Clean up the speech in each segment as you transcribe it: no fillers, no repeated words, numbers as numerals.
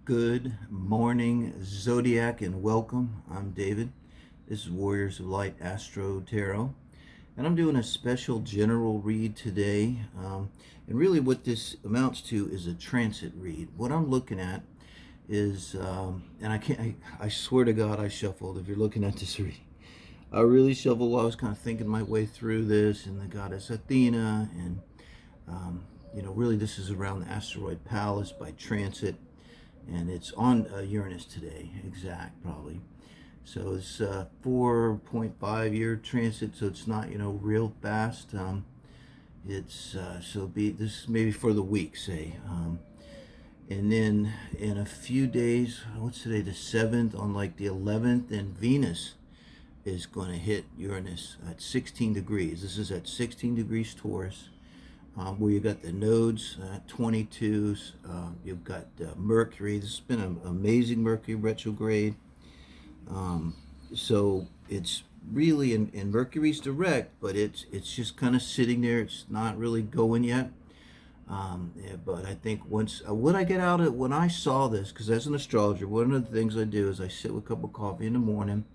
Good morning, Zodiac, and welcome. I'm David. This is Warriors of Light Astro-Tarot, and I'm doing a special general read today. And really, what this amounts to is a transit read. What I'm looking at is, and I swear to God, I shuffled. If you're looking at this read, I really shuffled while I was kind of thinking my way through this, and the goddess Athena, and really, this is around the asteroid Pallas by transit. And it's on Uranus today, exact probably. So it's 4.5 year transit, so it's not real fast. It's this maybe for the week, say, and then in a few days, what's today, the 7th, on like the 11th, and Venus is going to hit Uranus at 16 degrees. This is at 16 degrees Taurus. Where you got the nodes, 22s, you've got Mercury. This has been an amazing Mercury retrograde. So it's really, in Mercury's direct, but it's just kind of sitting there. It's not really going yet. But I think once, what I get out of it when I saw this, because as an astrologer, one of the things I do is I sit with a cup of coffee in the morning,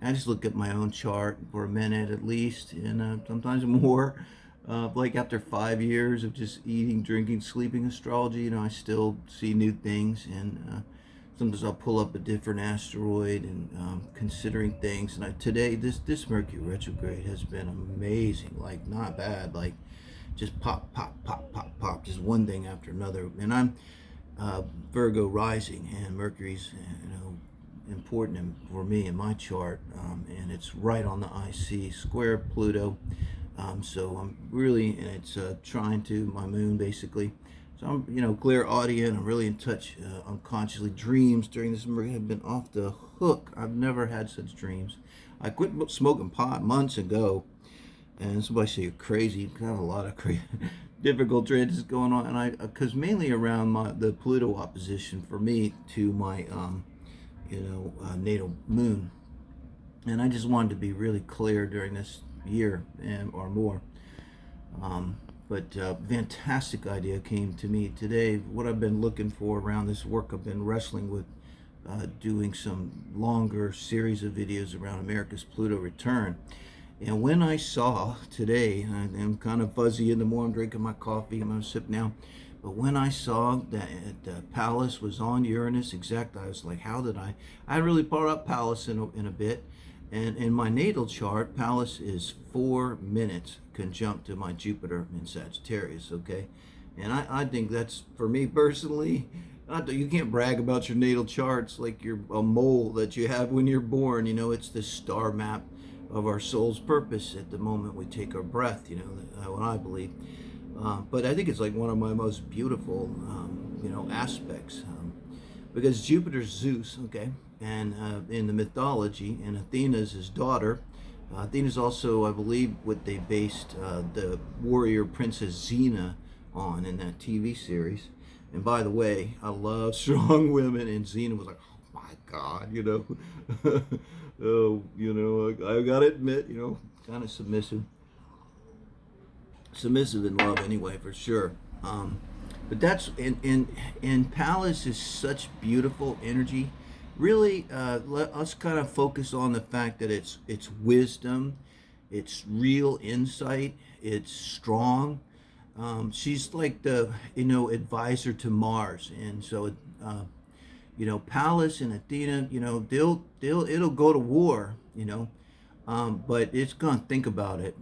and I just look at my own chart for a minute at least, and sometimes more. Like after 5 years of just eating, drinking, sleeping astrology, I still see new things, and sometimes I'll pull up a different asteroid and considering things. And today, this Mercury retrograde has been amazing, like not bad, like just pop, pop, pop, pop, pop, just one thing after another. And I'm Virgo rising, and Mercury's important for me in my chart, and it's right on the IC square Pluto. So I'm really, and it's trying to my moon basically. So I'm, clairaudient. I'm really in touch unconsciously. Dreams during this have been off the hook. I've never had such dreams. I quit smoking pot months ago, and somebody say you're crazy. I have a lot of difficult transits going on, and because mainly around the Pluto opposition for me to my, natal moon, and I just wanted to be really clear during this year or more. But fantastic idea came to me today. What I've been looking for around this work, I've been wrestling with doing some longer series of videos around America's Pluto return. And when I saw today, I'm kind of fuzzy in the morning, drinking my coffee, I'm going to sip now. But when I saw that Pallas was on Uranus, I was like, how did I really brought up Pallas in a bit. And in my natal chart, Pallas is 4 minutes conjunct to my Jupiter in Sagittarius, okay? And I think that's, for me personally, you can't brag about your natal charts like you're a mole that you have when you're born. It's the star map of our soul's purpose at the moment we take our breath, what I believe. But I think it's like one of my most beautiful, aspects. Because Jupiter's Zeus, okay? And in the mythology, and Athena's his daughter. Athena's also, I believe, what they based the warrior princess Xena on in that TV series. And by the way, I love strong women, and Xena was like, oh my God, oh, I gotta admit, kind of submissive in love anyway, for sure. But that's, and Pallas is such beautiful energy. Really, let us kind of focus on the fact that it's wisdom, it's real insight, it's strong. She's like the advisor to Mars, and so Pallas and Athena, it'll go to war, but it's gonna think about it.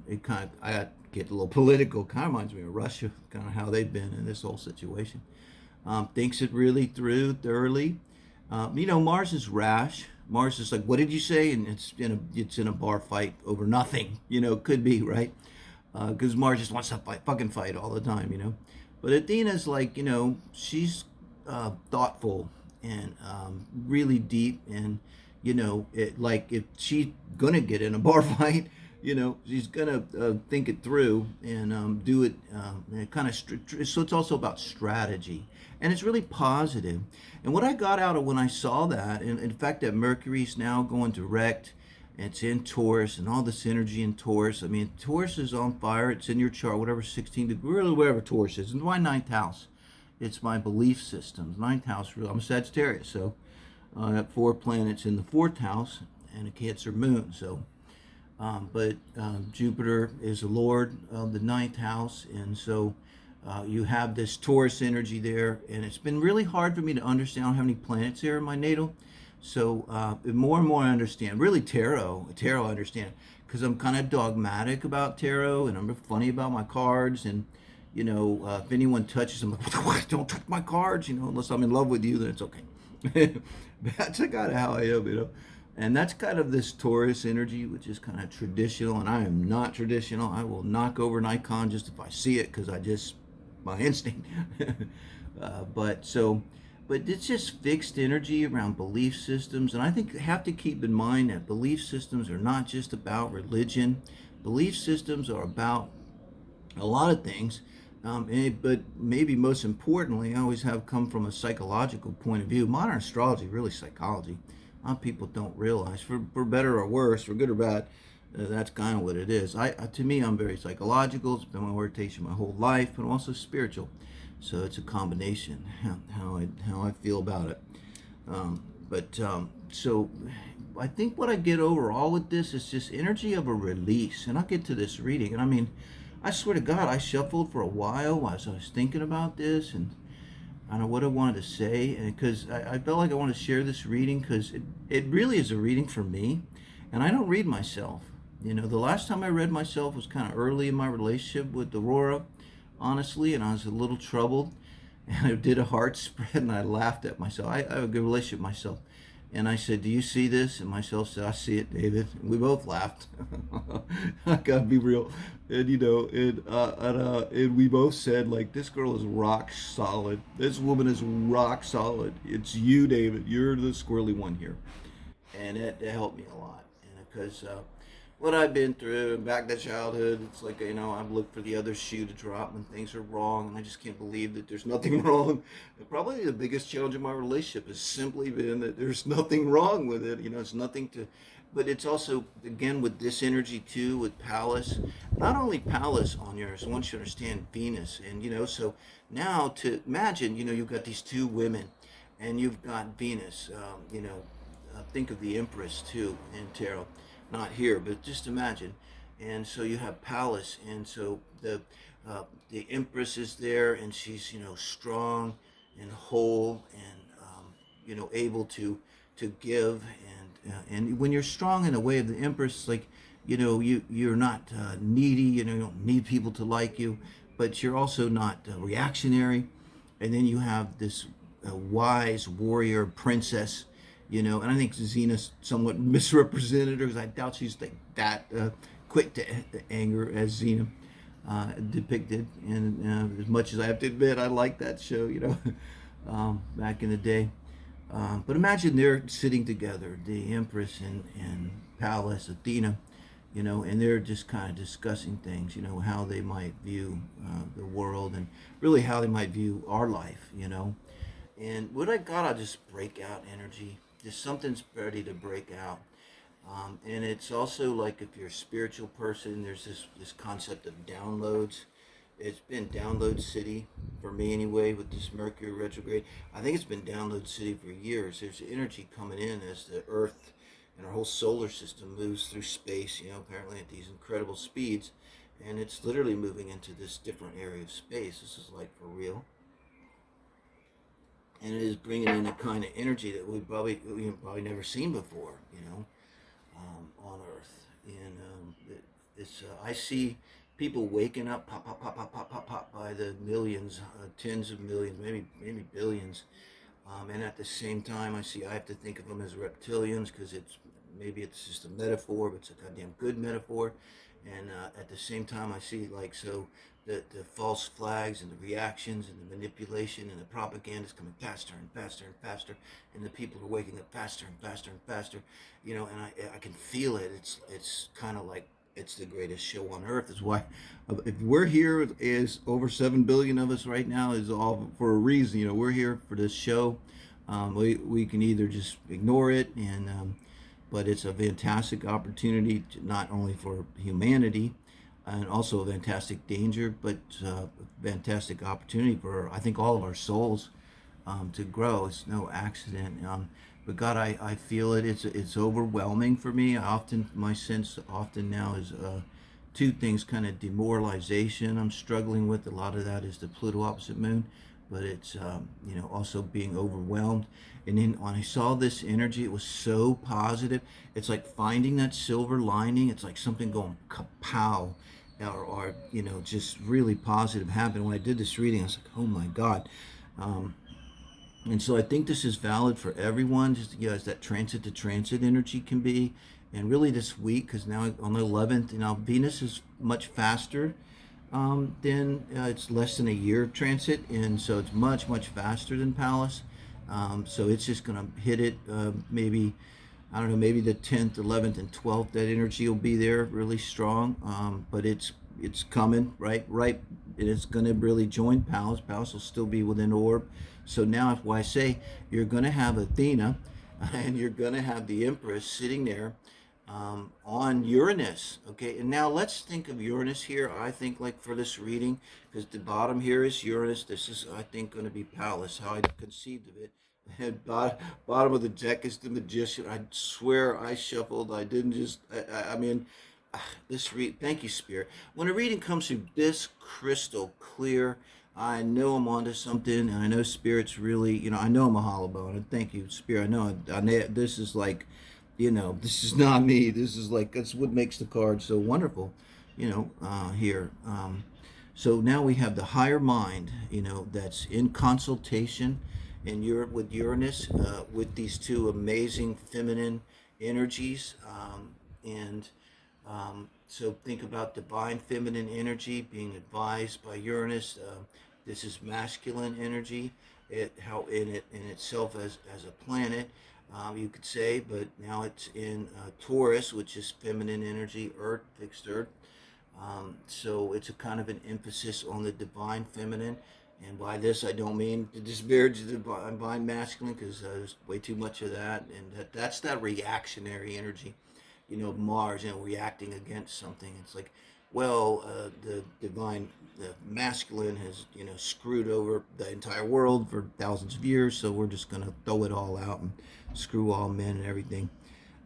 I get a little political. Kind of reminds me of Russia, kind of how they've been in this whole situation. Thinks it really through thoroughly. Mars is rash. Mars is like, what did you say? And it's in a bar fight over nothing. Could be, right? Because Mars just wants to fucking fight all the time. But Athena's like, she's thoughtful and really deep, and like if she's gonna get in a bar fight, she's gonna think it through and do it. Kind of so it's also about strategy, and it's really positive. And what I got out of when I saw that, and in fact that Mercury's now going direct, it's in Taurus, and all this energy in Taurus. I mean, Taurus is on fire. It's in your chart, whatever 16 degrees, really whatever Taurus is, in my ninth house. It's my belief systems. Ninth house, I'm a Sagittarius, so I have 4 planets in the 4th house and a Cancer moon. So, but Jupiter is the Lord of the ninth house, and so you have this Taurus energy there, and it's been really hard for me to understand how many planets there in my natal. So more and more I understand. Really, tarot I understand because I'm kind of dogmatic about tarot, and I'm funny about my cards. And if anyone touches them, like, don't touch my cards. Unless I'm in love with you, then it's okay. That's kind of how I am. And that's kind of this Taurus energy, which is kind of traditional, and I am not traditional. I will knock over an icon just if I see it because my instinct. But it's just fixed energy around belief systems, and I think you have to keep in mind that belief systems are not just about religion. Belief systems are about a lot of things, but maybe most importantly, I always have come from a psychological point of view. Modern astrology, really psychology. A lot of people don't realize, for better or worse, for good or bad, that's kind of what it is. To me, I'm very psychological. It's been my orientation my whole life, but I'm also spiritual. So it's a combination how I feel about it. So I think what I get overall with this is just energy of a release, and I'll get to this reading. And I mean, I swear to God, I shuffled for a while as I was thinking about this, and I don't know what I wanted to say, and because I felt like I wanted to share this reading because it really is a reading for me, and I don't read myself. The last time I read myself was kind of early in my relationship with Aurora, honestly, and I was a little troubled, and I did a heart spread, and I laughed at myself. I have a good relationship with myself. And I said, "Do you see this?" And myself said, "I see it, David." And we both laughed. I gotta be real, and we both said, like, "This girl is rock solid. This woman is rock solid. It's you, David. You're the squirrely one here." And it helped me a lot, and because what I've been through, back to childhood, it's like, I've looked for the other shoe to drop when things are wrong, and I just can't believe that there's nothing wrong. And probably the biggest challenge in my relationship has simply been that there's nothing wrong with it. It's nothing to, but it's also, again, with this energy too, with Pallas, not only Pallas on yours, I want you to understand Venus. And, so now to imagine, you've got these 2 women, and you've got Venus, think of the Empress too in tarot, not here, but just imagine. And so you have Pallas, and so the Empress is there, and she's strong and whole, and able to give, and when you're strong in the way of the Empress, like you're not needy, you don't need people to like you, but you're also not reactionary. And then you have this wise warrior princess, and I think Xena's somewhat misrepresented her because I doubt she's that quick to anger as Xena depicted. And as much as I have to admit, I like that show, back in the day. But imagine they're sitting together, the Empress and Pallas, Athena, and they're just kind of discussing things, how they might view the world, and really how they might view our life. And what I got, I'll just break out energy. Just something's ready to break out. And it's also like if you're a spiritual person, there's this concept of downloads. It's been download city for me anyway with this Mercury retrograde. I think it's been download city for years. There's energy coming in as the Earth and our whole solar system moves through space, apparently at these incredible speeds. And it's literally moving into this different area of space. This is like for real. And it is bringing in a kind of energy that we've probably never seen before, on Earth. And I see people waking up, pop, pop, pop, pop, pop, pop, pop, by the millions, tens of millions, maybe billions. And at the same time, I have to think of them as reptilians because maybe it's just a metaphor, but it's a goddamn good metaphor. And at the same time, I see the false flags and the reactions and the manipulation and the propaganda is coming faster and faster and faster, and the people are waking up faster and faster and faster, and I can feel it. It's kind of like it's the greatest show on earth. Is why if we're here, is over 7 billion of us right now, is all for a reason. We're here for this show. We can either just ignore it, but it's a fantastic opportunity not only for humanity, and also a fantastic danger, but fantastic opportunity for, I think, all of our souls to grow. It's no accident. But God, I feel it. It's overwhelming for me. My sense often now is two things: kind of demoralization. I'm struggling with a lot of that is the Pluto opposite moon, but it's also being overwhelmed. And then when I saw this energy, it was so positive. It's like finding that silver lining. It's like something going kapow, or just really positive happened. When I did this reading, I was like, oh my God. And so I think this is valid for everyone, just as that transit to transit energy can be. And really this week, because now on the 11th, Venus is much faster than, it's less than a year transit. And so it's much, much faster than Pallas. So it's just going to hit it maybe, I don't know, maybe the 10th, 11th, and 12th. That energy will be there really strong. But it's coming, right? Right. It is going to really join Pallas. Pallas will still be within orb. So now, if I say you're going to have Athena and you're going to have the Empress sitting there on Uranus, okay? And now let's think of Uranus here. I think, like, for this reading, because the bottom here is Uranus. This is, I think, going to be Pallas, how I conceived of it. And bottom of the deck is the Magician. I swear I shuffled. I didn't just, I mean, thank you, Spirit. When a reading comes through this crystal clear, I know I'm onto something, and I know Spirit's really, I know I'm a hollow bone. And thank you, Spirit. I know this is like, this is not me. This is like, that's what makes the card so wonderful, here. So now we have the higher mind, that's in consultation in Europe with Uranus, with these two amazing feminine energies, and so think about divine feminine energy being advised by Uranus. This is masculine energy. How in itself as a planet, you could say, but now it's in Taurus, which is feminine energy, Earth, fixed Earth. So it's a kind of an emphasis on the divine feminine. And by this, I don't mean to disparage the divine masculine, because there's way too much of that. And that's that reactionary energy, Mars, reacting against something. It's like, well, the divine, the masculine has, screwed over the entire world for thousands of years, so we're just going to throw it all out and screw all men and everything.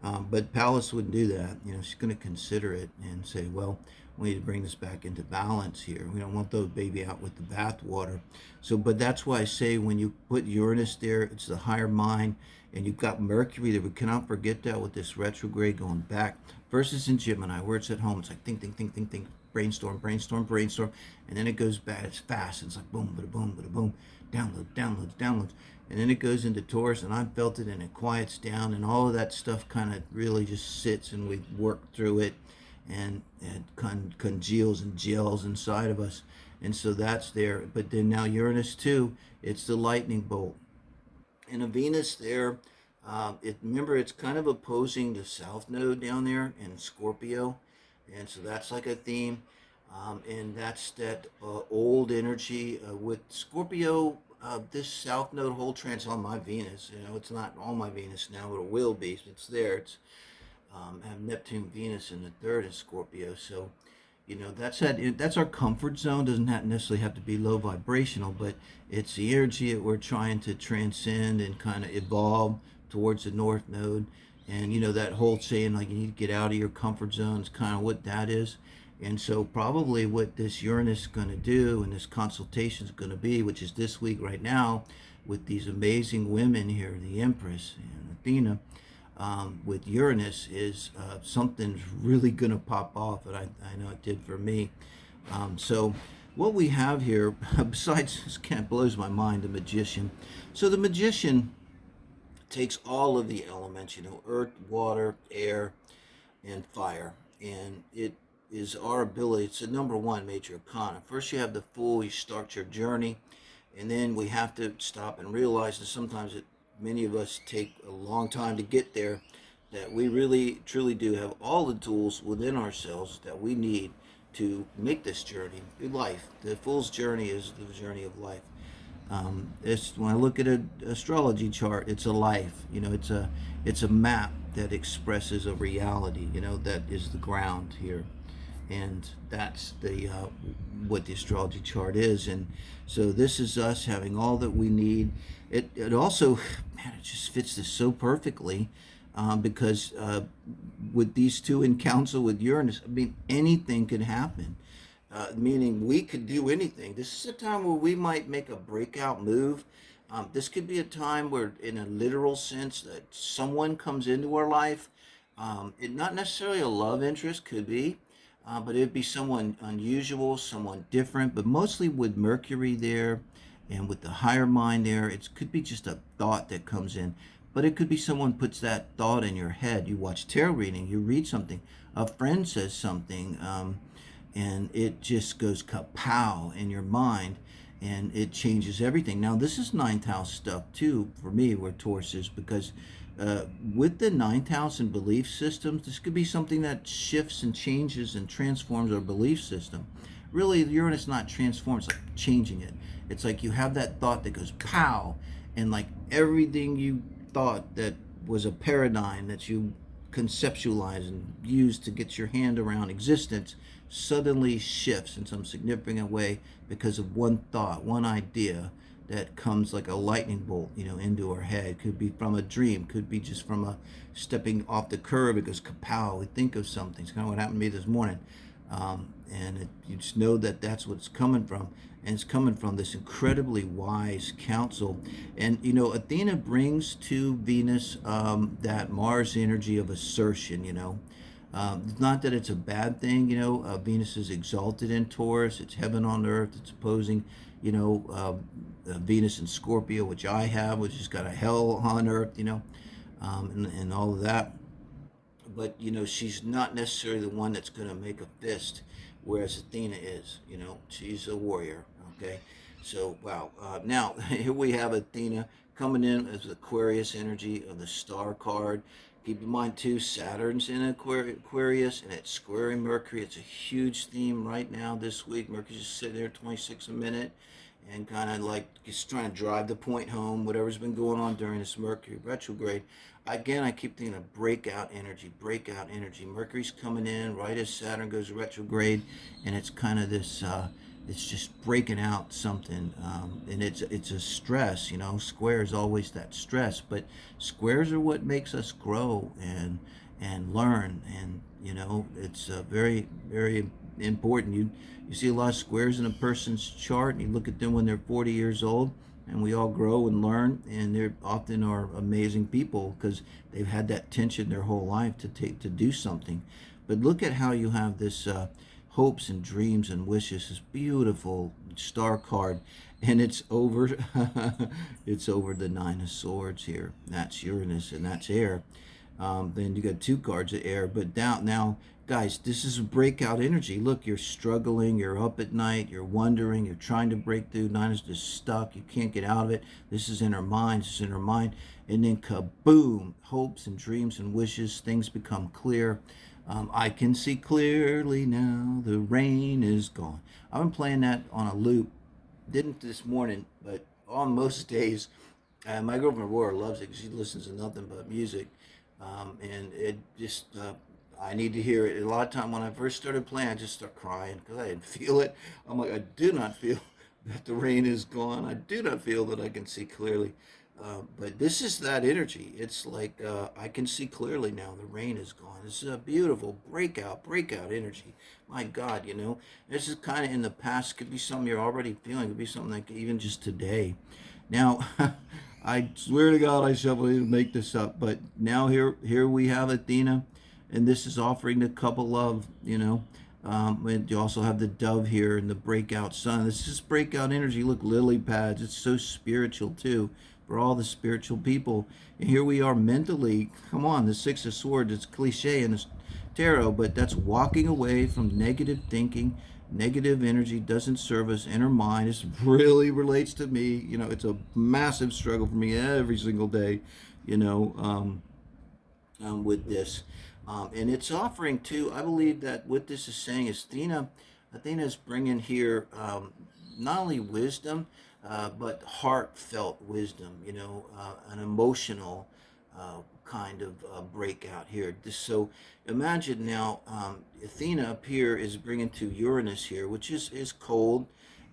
But Pallas wouldn't do that. She's going to consider it and say, well, we need to bring this back into balance here. We don't want the baby out with the bathwater. So, but that's why I say when you put Uranus there, it's the higher mind, and you've got Mercury there. We cannot forget that with this retrograde going back. Versus in Gemini, where it's at home, it's like think, think, think, think, think, brainstorm, brainstorm, brainstorm, and then it goes back. It's fast. It's like boom, bada boom, bada boom, download, downloads, downloads. And then it goes into Taurus, and I've felt it, and it quiets down, and all of that stuff kind of really just sits, and we work through it, and it congeals and gels inside of us. And so that's there. But then now Uranus too, it's the lightning bolt. And a Venus there, remember, it's kind of opposing the South Node down there in Scorpio. And so that's like a theme. And that's that old energy with Scorpio. This South Node whole trans on my Venus. It's not on my Venus now, but it will be. It's there. It's have Neptune, Venus in the third in Scorpio. So, that's our comfort zone. Doesn't necessarily have to be low vibrational, but it's the energy that we're trying to transcend and kind of evolve towards the North Node. And that whole saying, like, you need to get out of your comfort zone, is kind of what that is. And so probably what this Uranus is going to do, and this consultation is going to be, which is this week right now, with these amazing women here, the Empress and Athena, with Uranus, is something's really going to pop off, and I know it did for me. So what we have here, besides, this kind of blows my mind, the Magician. So the Magician takes all of the elements, earth, water, air, and fire, and it is our ability. It's the number one major arcana. First you have the Fool, you start your journey, and then we have to stop and realize that sometimes many of us take a long time to get there, that we really truly do have all the tools within ourselves that we need to make this journey through life. The Fool's journey is the journey of life. When I look at an astrology chart, it's a life. It's a map that expresses a reality. That is the ground here. And that's the what the astrology chart is. And so this is us having all that we need. It also, man, it just fits this so perfectly, because with these two in council with Uranus, I mean, anything could happen. Meaning we could do anything. This is a time where we might make a breakout move. This could be a time where, in a literal sense, that someone comes into our life. It not necessarily a love interest, could be, but it'd be someone unusual, someone different. But mostly with Mercury there, and with the higher mind there, it could be just a thought that comes in. But it could be someone puts that thought in your head. You watch tarot reading, you read something, a friend says something. And it just goes kapow in your mind, and it changes everything. Now, this is ninth house stuff too for me, where Taurus is, because with the ninth house and belief systems, this could be something that shifts and changes and transforms our belief system. Really, Uranus not transforms, like changing it. It's like you have that thought that goes pow, and like everything you thought that was a paradigm that you conceptualize and use to get your hand around existence suddenly shifts in some significant way because of one thought, one idea that comes like a lightning bolt, into our head. Could be from a dream, could be just from a stepping off the curb. It goes kapow. We think of something. It's kind of what happened to me this morning, you just know that that's what it's coming from, and it's coming from this incredibly wise counsel. And Athena brings to Venus that Mars energy of assertion. Not that it's a bad thing. Venus is exalted in Taurus. It's heaven on earth. It's opposing Venus in Scorpio, which I have, which has got a hell on earth. And all of that. But she's not necessarily the one that's going to make a fist, whereas Athena is. She's a warrior. Okay, so wow. Now here we have Athena coming in as Aquarius energy of the star card. Keep in mind too, Saturn's in Aquarius, and it's squaring Mercury. It's a huge theme right now this week. Mercury's just sitting there 26 a minute, and kind of like just trying to drive the point home, whatever's been going on during this Mercury retrograde. Again, I keep thinking of breakout energy, breakout energy. Mercury's coming in right as Saturn goes retrograde, and it's kind of this, it's just breaking out something, and it's a stress. Square is always that stress, but squares are what makes us grow and learn, and it's very, very important. You see a lot of squares in a person's chart, and you look at them when they're 40 years old, and we all grow and learn, and they often are amazing people because they've had that tension their whole life to do something. But look at how you have this hopes and dreams and wishes, this beautiful star card, and it's over it's over the Nine of Swords here. That's Uranus, and that's air. Then you got two cards of air, but now guys, this is a breakout energy. Look, you're struggling, you're up at night, you're wondering, you're trying to break through. Nine is just stuck, you can't get out of it. This is in her mind, this is in her mind. And then kaboom, hopes and dreams and wishes, things become clear. I can see clearly now, the rain is gone. I've been playing that on a loop. Didn't this morning, but on most days. My girlfriend Aurora loves it because she listens to nothing but music. And it just, I need to hear it. A lot of time when I first started playing, I just start crying because I didn't feel it. I'm like, I do not feel that the rain is gone. I do not feel that I can see clearly. But this is that energy. It's like I can see clearly now. The rain is gone. This is a beautiful breakout energy. My God, this is kind of in the past. Could be something you're already feeling. Could be something like even just today. Now, I swear to God, I shall make this up. But now here we have Athena, and this is offering the couple of, and you also have the dove here and the breakout sun. This is breakout energy. Look, lily pads. It's so spiritual too for all the spiritual people. And here we are mentally. Come on, the Six of Swords. It's cliche in the tarot, but that's walking away from negative thinking. Negative energy doesn't serve us. Inner mind. This really relates to me. It's a massive struggle for me every single day. With this. And it's offering too, I believe that what this is saying is Athena is bringing here not only wisdom, but heartfelt wisdom, an emotional kind of breakout here. So imagine now, Athena up here is bringing to Uranus here, which is cold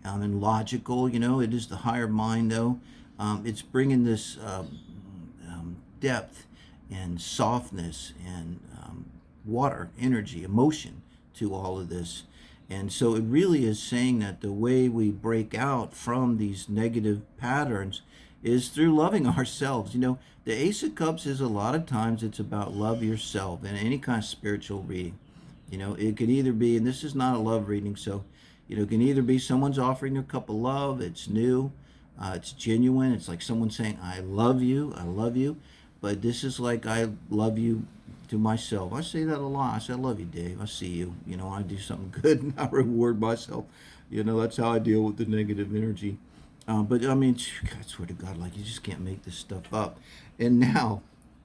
and logical. You know, it is the higher mind, though. It's bringing this depth and softness and water, energy, emotion to all of this. And so it really is saying that the way we break out from these negative patterns is through loving ourselves. You know, the Ace of Cups is a lot of times it's about love yourself in any kind of spiritual reading. You know, it could either be, and this is not a love reading, so, you know, it can either be someone's offering a cup of love, it's new, it's genuine, it's like someone saying, I love you, I love you. But this is like, I love you to myself. I say that a lot. I say, I love you, Dave. I see you. You know, I do something good and I reward myself. You know, that's how I deal with the negative energy. But I mean, I swear to God, like you just can't make this stuff up. And now,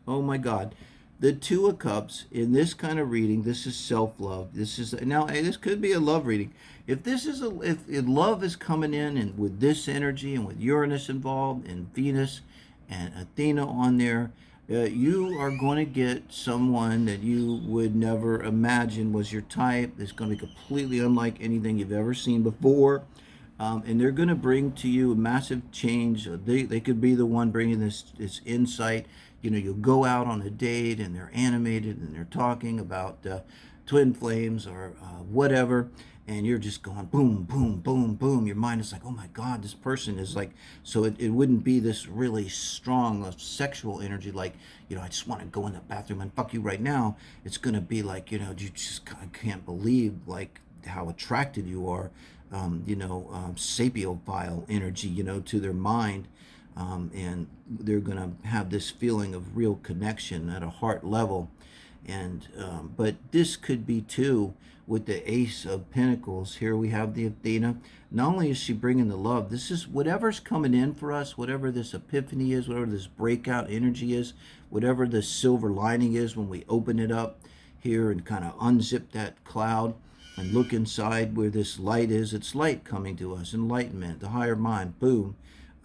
oh my God, the Two of Cups in this kind of reading, this is self-love. This is now, hey, this could be a love reading. If this is if love is coming in and with this energy and with Uranus involved and Venus and Athena on there, you are going to get someone that you would never imagine was your type. It's going to be completely unlike anything you've ever seen before. And they're going to bring to you a massive change. They could be the one bringing this insight. You know, you'll go out on a date and they're animated and they're talking about twin flames or whatever, and you're just going boom, boom, boom, boom. Your mind is like, oh my God, this person is like, so it wouldn't be this really strong sexual energy like, you know, I just want to go in the bathroom and fuck you right now. It's going to be like, you know, you just can't believe like how attracted you are, sapiophile energy, you know, to their mind. And they're going to have this feeling of real connection at a heart level. And but this could be too with the Ace of Pentacles. Here we have the Athena. Not only is she bringing the love, this is whatever's coming in for us, whatever this epiphany is, whatever this breakout energy is, whatever the silver lining is when we open it up here and kind of unzip that cloud and look inside where this light is. It's light coming to us, enlightenment, the higher mind, boom,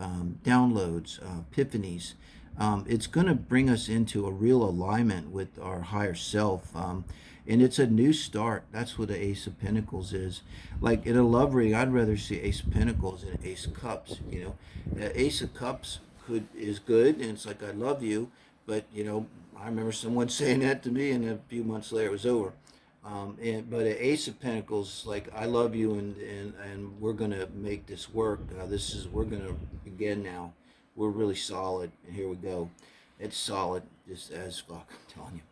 downloads, epiphanies. It's going to bring us into a real alignment with our higher self. And it's a new start. That's what the Ace of Pentacles is. Like in a love reading, I'd rather see Ace of Pentacles than Ace of Cups. You know, Ace of Cups is good, and it's like I love you, but you know, I remember someone saying that to me, and a few months later it was over. But an Ace of Pentacles, like I love you, and we're gonna make this work. We're gonna begin now. We're really solid, and here we go. It's solid, just as fuck. I'm telling you,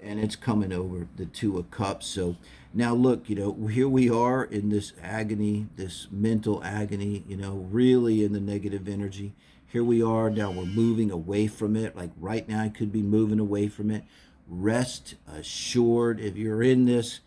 and it's coming over the Two of Cups. So now look, you know, here we are in this agony, this mental agony. You know, really in the negative energy. Here we are now. We're moving away from it. Like right now, I could be moving away from it. Rest assured, if you're in this,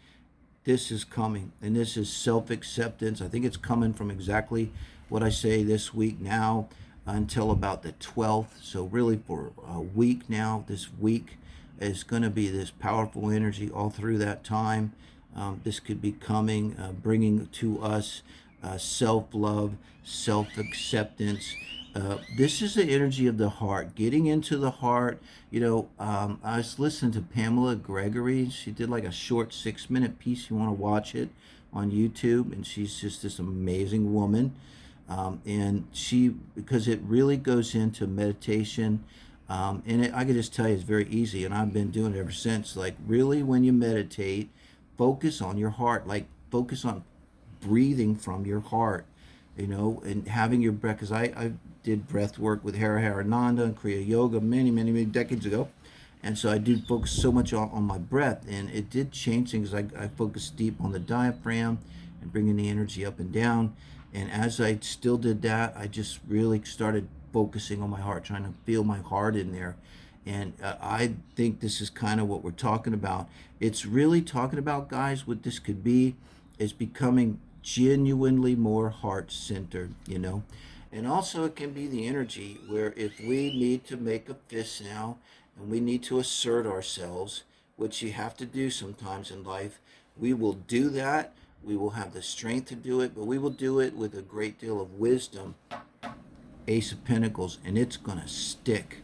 this is coming, and this is self-acceptance. I think it's coming from exactly what I say this week now until about the 12th. So really for a week now, this week is going to be this powerful energy all through that time. This could be coming, bringing to us self-love, self-acceptance. This is the energy of the heart, getting into the heart. You know, I was listening to Pamela Gregory. She did like a short 6-minute piece. You want to watch it on YouTube, and she's just this amazing woman. And because it really goes into meditation, I can just tell you it's very easy, and I've been doing it ever since. Like really, when you meditate, focus on your heart. Like focus on breathing from your heart, you know, and having your breath. Because I did breath work with Hara Harananda and Kriya Yoga many decades ago. And so I do focus so much on my breath, and it did change things. I focused deep on the diaphragm and bringing the energy up and down. And as I still did that, I just really started focusing on my heart, trying to feel my heart in there. And I think this is kind of what we're talking about. It's really talking about, guys, what this could be is becoming genuinely more heart-centered, you know. And also it can be the energy where if we need to make a fist now and we need to assert ourselves, which you have to do sometimes in life, we will do that. We will have the strength to do it, but we will do it with a great deal of wisdom. Ace of Pentacles, and it's going to stick.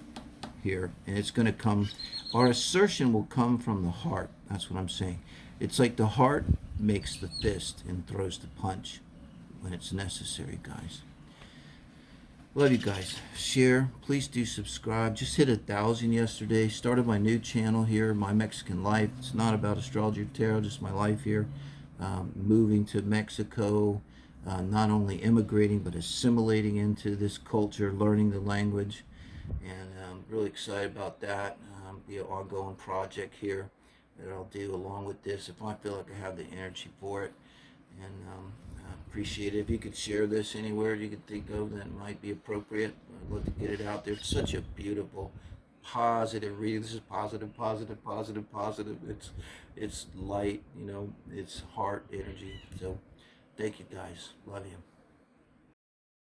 here, and it's going to come, our assertion will come from the heart. That's what I'm saying. It's like the heart makes the fist and throws the punch when it's necessary, guys. Love you guys. Share. Please do subscribe. Just hit 1,000 yesterday. Started my new channel here, My Mexican Life. It's not about astrology or tarot, just my life here. Moving to Mexico, not only immigrating, but assimilating into this culture, learning the language. And I'm really excited about that. Be an ongoing project here that I'll do along with this if I feel like I have the energy for it. And I appreciate it. If you could share this anywhere you could think of that might be appropriate, I'd love to get it out there. It's such a beautiful, positive reading. This is positive, positive, positive, positive. It's light, you know, it's heart energy. So thank you guys. Love you.